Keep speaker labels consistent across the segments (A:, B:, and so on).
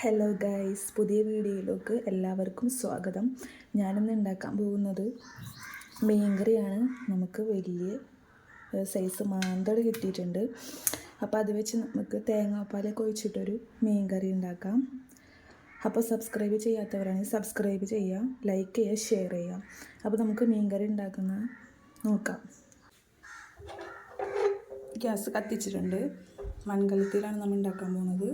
A: Hello guys, പുതിയ വീഡിയോയിലേക്ക് എല്ലാവർക്കും സ്വാഗതം. ഞാനിന്ന് ഉണ്ടാക്കാൻ പോകുന്നത് മീൻകറിയാണ്. നമുക്ക് വലിയ സൈസ് മാന്തൾ കിട്ടിയിട്ടുണ്ട്. അപ്പോൾ അത് വെച്ച് നമുക്ക് തേങ്ങാപ്പാലൊക്കെ ഒഴിച്ചിട്ടൊരു മീൻകറി ഉണ്ടാക്കാം. അപ്പോൾ സബ്സ്ക്രൈബ് ചെയ്യാത്തവരാണെങ്കിൽ സബ്സ്ക്രൈബ് ചെയ്യുക, ലൈക്ക് ചെയ്യുക, ഷെയർ ചെയ്യുക. അപ്പോൾ നമുക്ക് മീൻകറി ഉണ്ടാക്കുന്നത് നോക്കാം. ഗ്യാസ് കത്തിച്ചിട്ടുണ്ട്. മൺകലത്തിലാണ് നമ്മൾ ഉണ്ടാക്കാൻ പോകുന്നത്.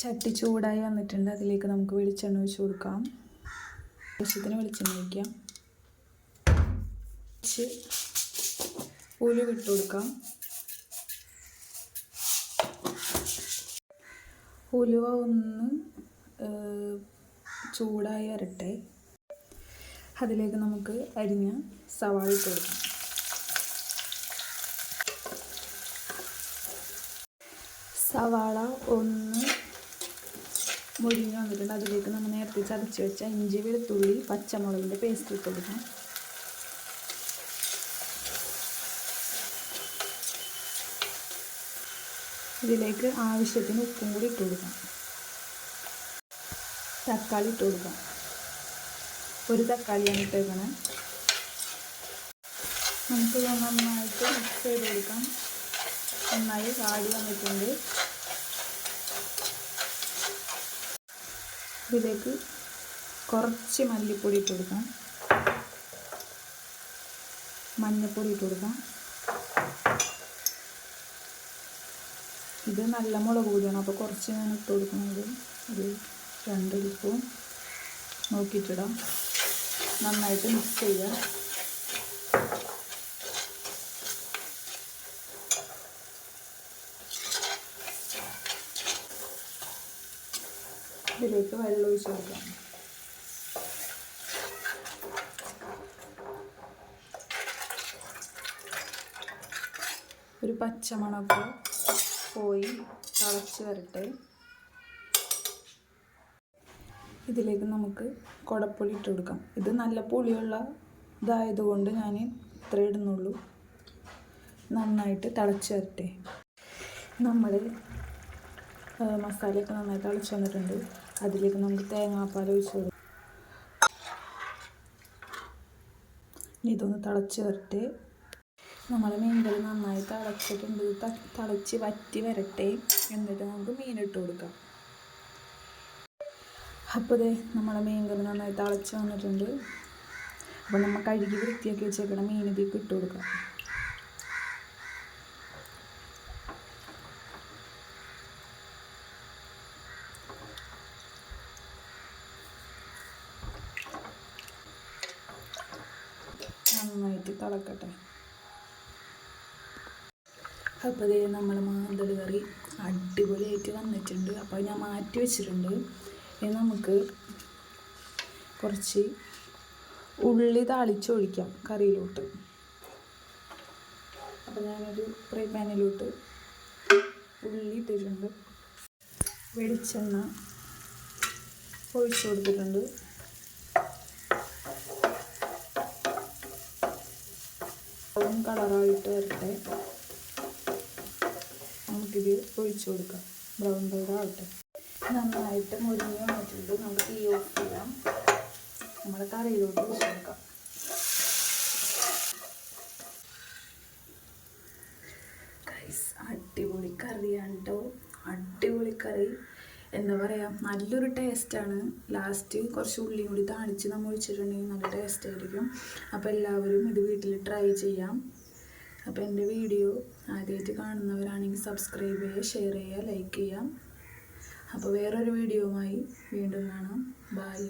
A: ചട്ടി ചൂടായി വന്നിട്ടുണ്ട്. അതിലേക്ക് നമുക്ക് വെളിച്ചെണ്ണ ഒഴിച്ച് കൊടുക്കാം. ആവശ്യത്തിന് വെളിച്ചെണ്ണ ഒഴിക്കാം. ഉലുവ ഇട്ട് കൊടുക്കാം. ഉലുവ ഒന്ന് ചൂടായി വരട്ടെ. അതിലേക്ക് നമുക്ക് അരിഞ്ഞ സവാള ഇട്ട് കൊടുക്കാം. സവാള ഒന്ന് മുരിഞ്ഞ് വന്നിട്ടുണ്ട്. അതിലേക്ക് നമ്മൾ നേരത്തെ ചതച്ച് വെച്ച ഇഞ്ചി, വെളുത്തുള്ളി, പച്ചമുളകിൻ്റെ പേസ്റ്റ് ഇട്ട് കൊടുക്കാം. ഇതിലേക്ക് ആവശ്യത്തിന് ഉപ്പും കൂടി ഇട്ട് കൊടുക്കാം. തക്കാളി ഇട്ട് കൊടുക്കാം. ഒരു തക്കാളിയാണ് ഇട്ടേക്കണേ. നമുക്ക് നന്നായിട്ട് മിക്സ് ചെയ്ത് കൊടുക്കാം. നന്നായി വാടി വന്നിട്ടുണ്ട്. ഇതിലേക്ക് കുറച്ച് മല്ലിപ്പൊടി ഇട്ട് കൊടുക്കാം. മഞ്ഞൾപ്പൊടി ഇട്ട് കൊടുക്കാം. ഇത് നല്ല മുളക് പൊടിയാണ്, അപ്പോൾ കുറച്ച് ഞാൻ ഇട്ട് കൊടുക്കുന്നത് ഒരു 2 ടീസ്പൂൺ നോക്കിയിട്ടിടാം. നന്നായിട്ട് മിക്സ് ചെയ്യുക. ഇതിലേക്ക് വെള്ളം ഒഴിച്ച് കൊടുക്കാം. ഒരു പച്ചമണമൊക്കെ പോയി തിളച്ച് വരട്ടെ. ഇതിലേക്ക് നമുക്ക് കുടപ്പുളി ഇട്ട് കൊടുക്കാം. ഇത് നല്ല പുളിയുള്ള ഇതായതുകൊണ്ട് ഞാൻ ഇത്ര ഇടുന്നുള്ളൂ. നന്നായിട്ട് തിളച്ച് വരട്ടെ. നമ്മൾ മസാലയൊക്കെ നന്നായി തിളച്ച് വന്നിട്ടുണ്ട്. അതിലേക്ക് നമുക്ക് തേങ്ങാപ്പാൽ ഒഴിച്ച് കൊടുക്കാം. ഇതൊന്ന് തിളച്ച് വരട്ടെ. നമ്മൾ മീൻകറി നന്നായി തിളച്ചിട്ടുണ്ട്. തിളച്ച് വറ്റി വരട്ടെ. എന്നിട്ട് നമുക്ക് മീനിട്ട് കൊടുക്കാം. അപ്പോൾ ഇതേ നമ്മളെ മീൻകറി നന്നായി തിളച്ച് വന്നിട്ടുണ്ട്. അപ്പോൾ നമ്മൾ കഴുകി വൃത്തിയാക്കി വെച്ചേക്കണം മീൻ ഇതിലേക്ക് ഇട്ട് കൊടുക്കാം. നന്നായിട്ട് തിളക്കട്ടെ. അപ്പോൾ അതേ നമ്മൾ മാന്തൾ കറി അടിപൊളിയായിട്ട് വന്നിട്ടുണ്ട്. അപ്പോൾ ഞാൻ മാറ്റി വെച്ചിട്ടുണ്ട്. ഇനി നമുക്ക് കുറച്ച് ഉള്ളി താളിച്ചൊഴിക്കാം കറിയിലോട്ട്. അപ്പോൾ ഞാനൊരു ഫ്രൈ പാനിലോട്ട് ഉള്ളി ഇട്ടിട്ടുണ്ട്. വെളിച്ചെണ്ണ ഒഴിച്ചു കൊടുത്തിട്ടുണ്ട്. ബ്രൗൺ കളറായിട്ട് വരട്ടെ. നമുക്കിത് ഒഴിച്ചു കൊടുക്കാം. ബ്രൗൺ കളറാവട്ടെ. നന്നായിട്ട് മുരിഞ്ഞ് വന്നിട്ടുണ്ട്. നമുക്ക് തീ ഓഫ് ചെയ്യാം. നമ്മുടെ കറിയിലോട്ട് ഒഴിച്ചു കൊടുക്കാം. ഗൈസ്, അടിപൊളി കറിയാണ് കേട്ടോ. അടിപൊളി കറി എന്താ പറയുക, നല്ലൊരു ടേസ്റ്റാണ്. ലാസ്റ്റ് കുറച്ച് ഉള്ളിയും കൂടി താളിച്ച് നമ്മൾ ഒഴിച്ചിട്ടുണ്ടെങ്കിൽ നല്ല ടേസ്റ്റ് ആയിരിക്കും. അപ്പോൾ എല്ലാവരും ഇത് വീട്ടിൽ ട്രൈ ചെയ്യാം. അപ്പോൾ എൻ്റെ വീഡിയോ ആദ്യമായിട്ട് കാണുന്നവരാണെങ്കിൽ സബ്സ്ക്രൈബ് ചെയ്യുക, ഷെയർ ചെയ്യുക, ലൈക്ക് ചെയ്യാം. അപ്പോൾ വേറൊരു വീഡിയോയുമായി വീണ്ടും കാണാം. ബൈ.